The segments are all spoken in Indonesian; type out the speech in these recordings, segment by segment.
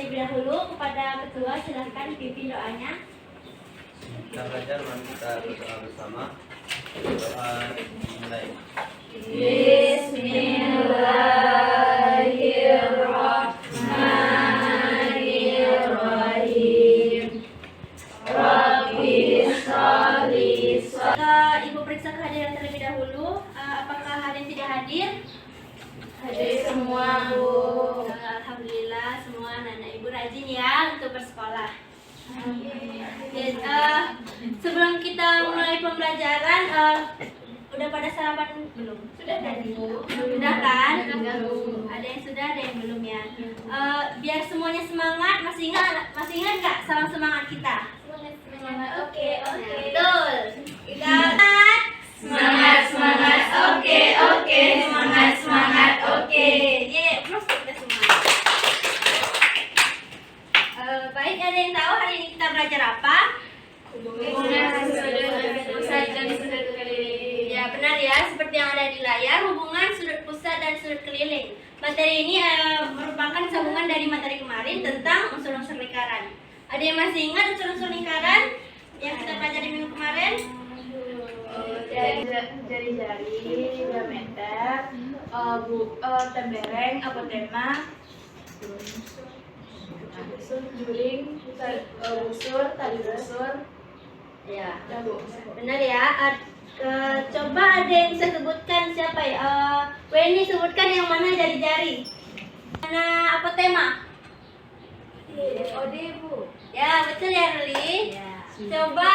terlebih dahulu kepada ketua, silahkan dipimpin doanya. Kita belajar, mari kita berdoa bersama. Doa dimulai. Bismillahirrahmanirrahim. Rabbi sholli. Ibu periksa kehadiran terlebih dahulu. Apakah ada yang tidak hadir? Hadir semua, Bu. Alhamdulillah semua anak-anak Ibu rajin ya untuk bersekolah. Sebelum kita mulai pembelajaran, udah pada sarapan belum? Sudah tadi. Sudah kan? Ada yang sudah, ada yang belum ya. Biar semuanya semangat, masih ingat nggak salam semangat kita? Semangat. Oke. Betul. Kita semangat. Oke. Semangat. Oke. Terus kita semua. Baik, ada yang tahu hari ini kita belajar apa? Hubungan pusat dan sudut keliling. Ya, benar ya, seperti yang ada di layar, hubungan sudut pusat dan sudut keliling. Materi ini merupakan sambungan dari materi kemarin tentang unsur-unsur lingkaran. Ada yang masih ingat unsur-unsur lingkaran yang kita pelajari minggu kemarin? Jari-jari, diameter, tembereng, apotema, juring, busur, tali busur. Ya, benar ya. Coba ada yang bisa sebutkan siapa ya? Weni sebutkan yang mana jari-jari. Mana apotema? Ode, Bu. Ya, betul ya, Ruli. Coba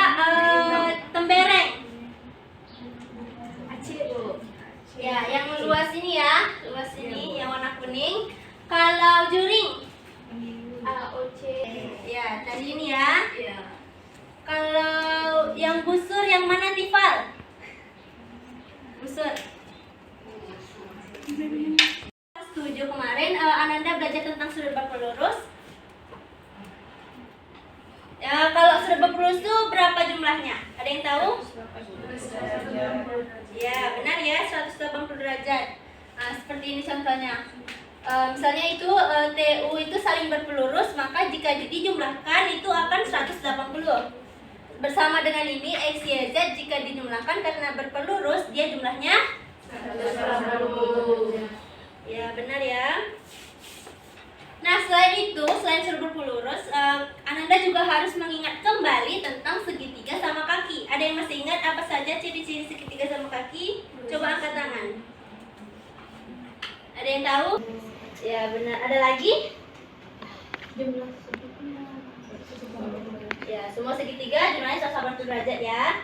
tembereng. Aceh, Bu. Ya, yang luas ini ya, luas ini yang warna kuning. Kalau juring, AOC. ya tadi ini ya. Ya. Kalau yang busur yang mana, Tifal? Busur. Setuju kemarin Ananda belajar tentang sudut berpelurus. Ya, kalau sudut berpelurus itu berapa jumlahnya? Ada yang tahu? Ya, benar ya, 180 derajat. Nah, seperti ini contohnya. Misalnya itu TU itu saling berpelurus, maka jika dijumlahkan itu akan 180. Bersama dengan ini X, Y, Z jika dijumlahkan karena berpelurus dia jumlahnya 180. Ya, benar ya. Nah, selain itu, selain sudut berpelurus, Ananda juga harus mengingat kembali tentang segitiga sama kaki. Ada yang masih ingat apa saja ciri-ciri segitiga sama kaki? Coba angkat tangan. Ada yang tahu? Ya, benar. Ada lagi? Ya, semua segitiga jumlahnya 180 derajat ya.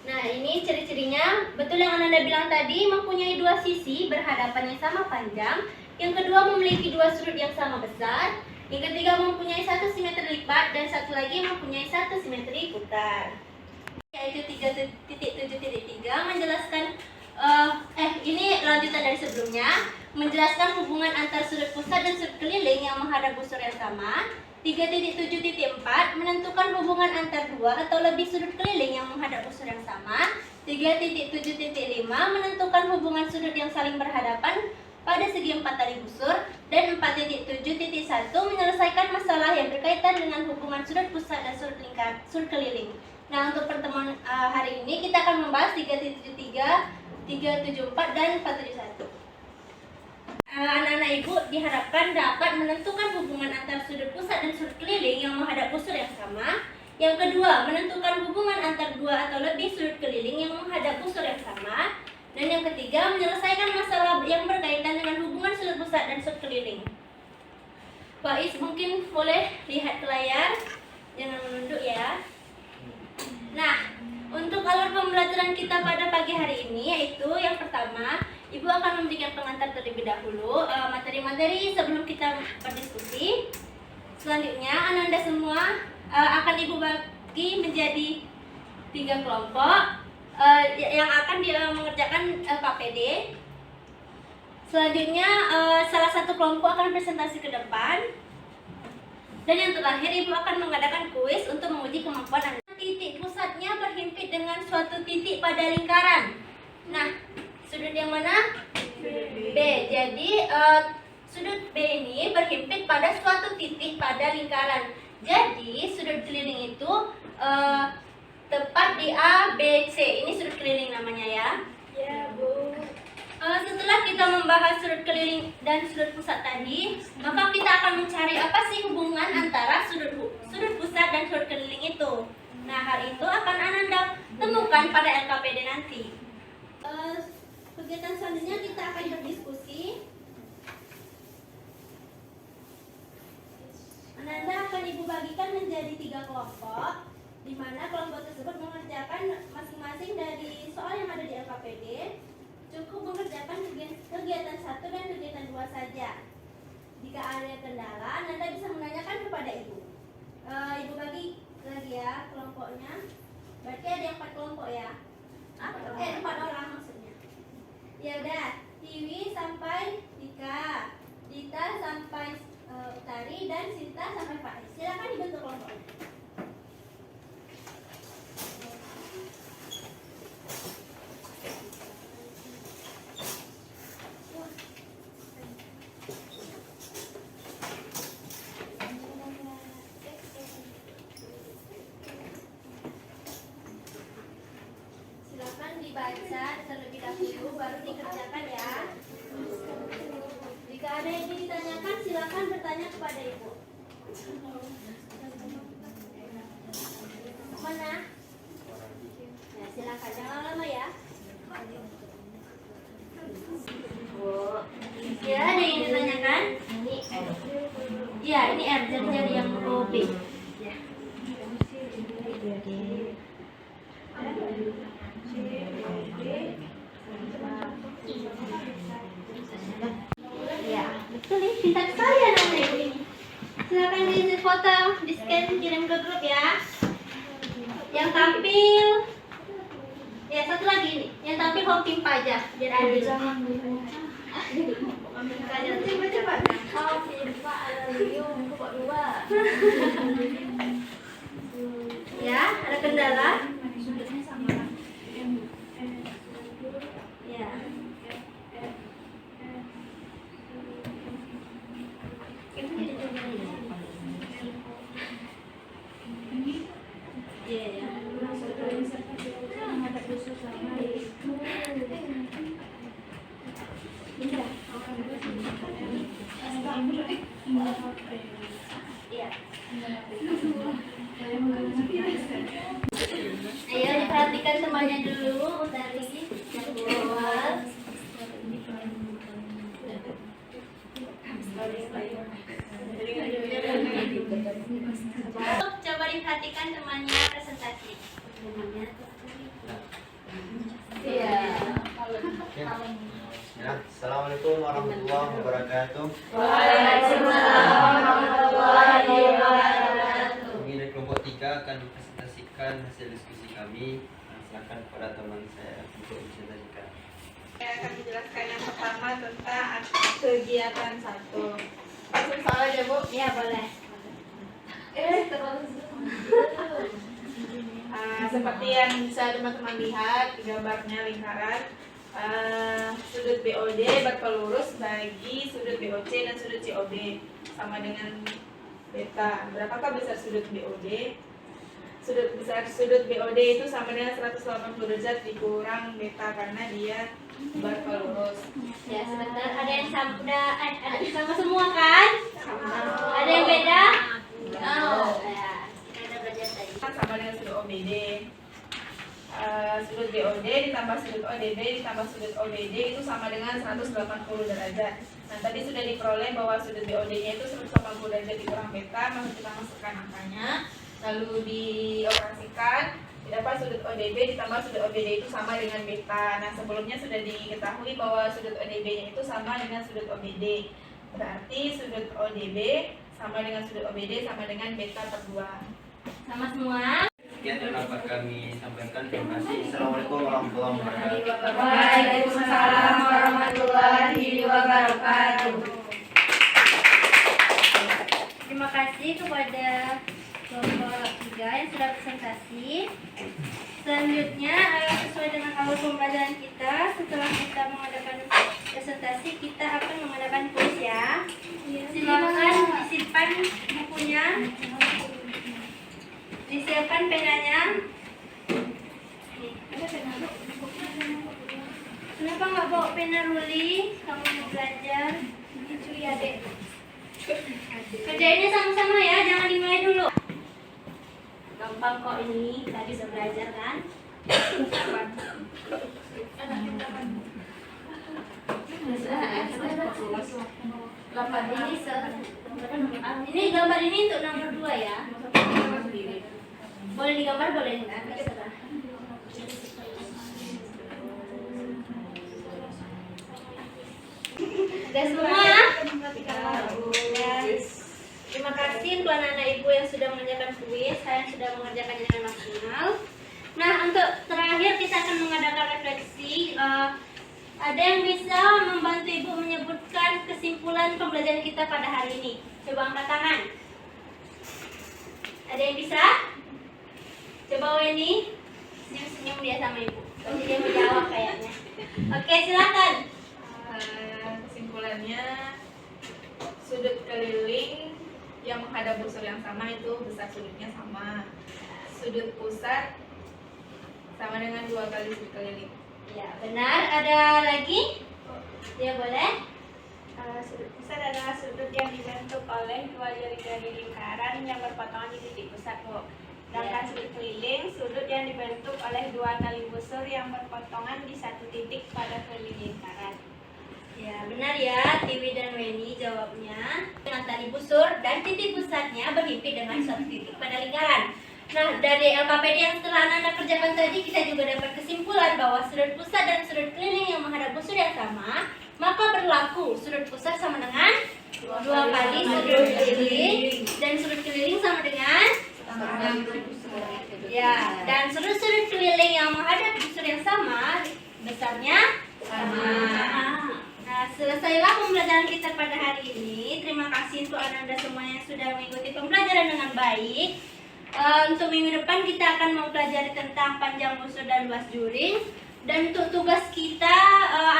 Nah, ini ciri-cirinya. Betul yang Ananda bilang tadi, mempunyai dua sisi berhadapan yang sama panjang. Yang kedua memiliki dua sudut yang sama besar. Yang ketiga mempunyai satu simetri lipat dan satu lagi mempunyai satu simetri putar. Yaitu 3.7.3 menjelaskan ini lanjutan dari sebelumnya, menjelaskan hubungan antar sudut pusat dan sudut keliling yang menghadap busur yang sama. 3.7.4 menentukan hubungan antar dua atau lebih sudut keliling yang menghadap busur yang sama. 3.7.5 menentukan hubungan sudut yang saling berhadapan pada segi 4 tali busur. Dan 4.7.1 menyelesaikan masalah yang berkaitan dengan hubungan sudut pusat dan sudut keliling. Nah, untuk pertemuan hari ini kita akan membahas 3.73, 3.74 dan 4.71. Anak-anak Ibu diharapkan dapat menentukan hubungan antar sudut pusat dan sudut keliling yang menghadap busur yang sama. Yang kedua, menentukan hubungan antar dua atau lebih sudut keliling yang menghadap busur yang sama. Dan yang ketiga, menyelesaikan masalah yang berkaitan dengan hubungan sudut pusat dan sudut keliling. Pak Is mungkin boleh lihat ke layar, jangan menunduk ya. Nah, untuk alur pembelajaran kita pada pagi hari ini yaitu yang pertama, Ibu akan memberikan pengantar terlebih dahulu materi-materi sebelum kita berdiskusi. Selanjutnya, Ananda semua akan Ibu bagi menjadi 3 kelompok yang akan mengerjakan KPD. Selanjutnya, salah satu kelompok akan presentasi ke depan. Dan yang terakhir, Ibu akan mengadakan kuis untuk menguji kemampuan Anda. Titik pusatnya berhimpit dengan suatu titik pada lingkaran. Nah, sudut yang mana? B. Jadi sudut B ini berhimpit pada suatu titik pada lingkaran. Jadi sudut keliling itu tepat di A, B, C. Ini sudut keliling namanya ya. Ya, Bu. Setelah kita membahas sudut keliling dan sudut pusat tadi, maka kita akan mencari apa sih hubungan antara sudut pusat dan sudut keliling itu. Nah, hal itu akan Ananda temukan pada LKPD nanti. Kegiatan selanjutnya kita akan berdiskusi. Ananda akan Ibu bagikan menjadi 3 kelompok, di mana kelompok tersebut mengerjakan masing-masing dari soal yang ada di LKPD. Cukup mengerjakan kegiatan 1 dan kegiatan 2 saja. Jika ada kendala, Ananda bisa menanyakan kepada Ibu. Ibu bagi lagi ya kelompoknya. Berarti ada yang 4 kelompok ya? 4 orang maksudnya. Ya udah, Tiwi sampai Dika, Dita sampai Utari, dan Sinta sampai Faiz. Silakan dibentuk kelompoknya. Silakan dibaca terlebih dahulu baru dikerjakan ya. Jika ada yang ingin ditanyakan, silakan bertanya kepada Ibu. Mana? Ya, silakan jangan lama ya. Ya, ada yang ingin ditanyakan? Ya, ini R, jari-jari yang OB. Ya. Ya, betul nih, pintar sekali anak ini. Silakan diisi foto, di scan, kirim ke grup ya. Yang tampil, ya satu lagi nih, yang tampil home pimpa aja, biar adil. Cepat-cepat. Home pimpa aluminium kelompok 2. Ya, ada kendala? Ya. Iya ya. Iya. Ayo diperhatikan semuanya dulu dari yang bawah. Coba diperhatikan temannya presentasi. Iya. Ya, Assalamualaikum warahmatullahi wabarakatuh. Waalaikumsalam warahmatullahi wabarakatuh. Kami dari kelompok 3 akan mempresentasikan hasil diskusi kami. Silakan kepada teman saya untuk mempresentasikan. Saya akan menjelaskan yang pertama tentang kegiatan 1. Langsung salah ya, Bu? Iya, boleh. Seperti yang bisa teman-teman lihat di gambarnya lingkaran, sudut BOD berkelurus bagi sudut BOC dan sudut COD sama dengan beta. Berapakah besar sudut BOD? Besar sudut BOD itu sama dengan 180 derajat dikurang beta karena dia berkelurus. Ya, sebentar. Ada yang sama, ada yang sama semua kan? Sama. Ada yang beda? Oh, ya. Kita udah belajar tadi. Sama dengan sudut OBD. Sudut BOD ditambah sudut ODB ditambah sudut OBD itu sama dengan 180 derajat. Nah, tadi sudah diperoleh bahwa sudut BOD-nya itu 180 derajat dikurang beta, maka kita masukkan angkanya, lalu dioperasikan, didapat sudut ODB ditambah sudut OBD itu sama dengan beta. Nah, sebelumnya sudah diketahui bahwa sudut ODB-nya itu sama dengan sudut OBD. Berarti sudut ODB sama dengan sudut OBD sama dengan beta per 2. Sama semua. Sekian yang dapat kami sampaikan. Terima kasih. Assalamualaikum warahmatullahi wabarakatuh. Waalaikumsalam warahmatullahi wabarakatuh. Terima kasih kepada kelompok 3 yang sudah presentasi. Selanjutnya, sesuai dengan alur pembelajaran kita, setelah kita mengadakan presentasi, kita akan mengadakan kuis ya. Silakan disimpan bukunya. Disiapkan penanya. Kenapa nggak bawa pena Ruli? Kamu mau belajar? Itu ya dek. Kerjainnya sama-sama ya, jangan dimulai dulu. Gampang kok ini, tadi sudah belajar kan? Ini gambar ini untuk nomor 2 ya. Boleh digambar, boleh enggak? Terserah. Udah semua? Ya. Terima kasih untuk anak-anak ibu yang sudah mengerjakan kuis. Saya sudah mengerjakannya dengan maksimal. Nah, untuk terakhir kita akan mengadakan refleksi. Ada yang bisa membantu ibu menyebutkan kesimpulan pembelajaran kita pada hari ini? Coba angkat tangan. Ada yang bisa? Coba Weni. Senyum-senyum dia sama ibu. Pasti dia mau jawab kayaknya. Oke, silakan. Kesimpulannya, sudut keliling yang menghadap busur yang sama itu besar sudutnya sama. Sudut pusat sama dengan 2 kali sudut keliling. Ya, benar. Ada lagi? Ya, boleh. Sudut pusat adalah sudut yang dibentuk oleh 2 jari-jari lingkaran yang berpotongan di titik pusat, Bu. Sedangkan sudut keliling, sudut yang dibentuk oleh 2 tali busur yang berpotongan di satu titik pada keliling lingkaran. Ya, benar ya, Tiwi dan Weni jawabnya. Dengan tali busur dan titik pusatnya berhimpit dengan satu titik pada lingkaran. Nah, dari LKPD yang setelah Anda kerjakan tadi, kita juga dapat kesimpulan bahwa sudut pusat dan sudut keliling yang menghadap busur yang sama, maka berlaku sudut pusat sama dengan 2 kali sudut keliling, dan sudut keliling sama dengan ya, dan sudut-sudut keliling yang menghadap busur yang sama, besarnya sama. Nah, selesailah pembelajaran kita pada hari ini. Terima kasih untuk Anda semua yang sudah mengikuti pembelajaran dengan baik. Untuk minggu depan kita akan mempelajari tentang panjang busur dan luas juring. Dan untuk tugas kita,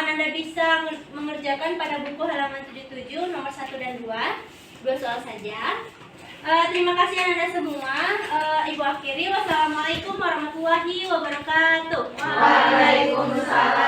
Anda bisa mengerjakan pada buku halaman 77, nomor 1 dan 2 soal saja. Terima kasih Anda semua. Ibu akhiri, wassalamualaikum warahmatullahi wabarakatuh. Waalaikumsalam.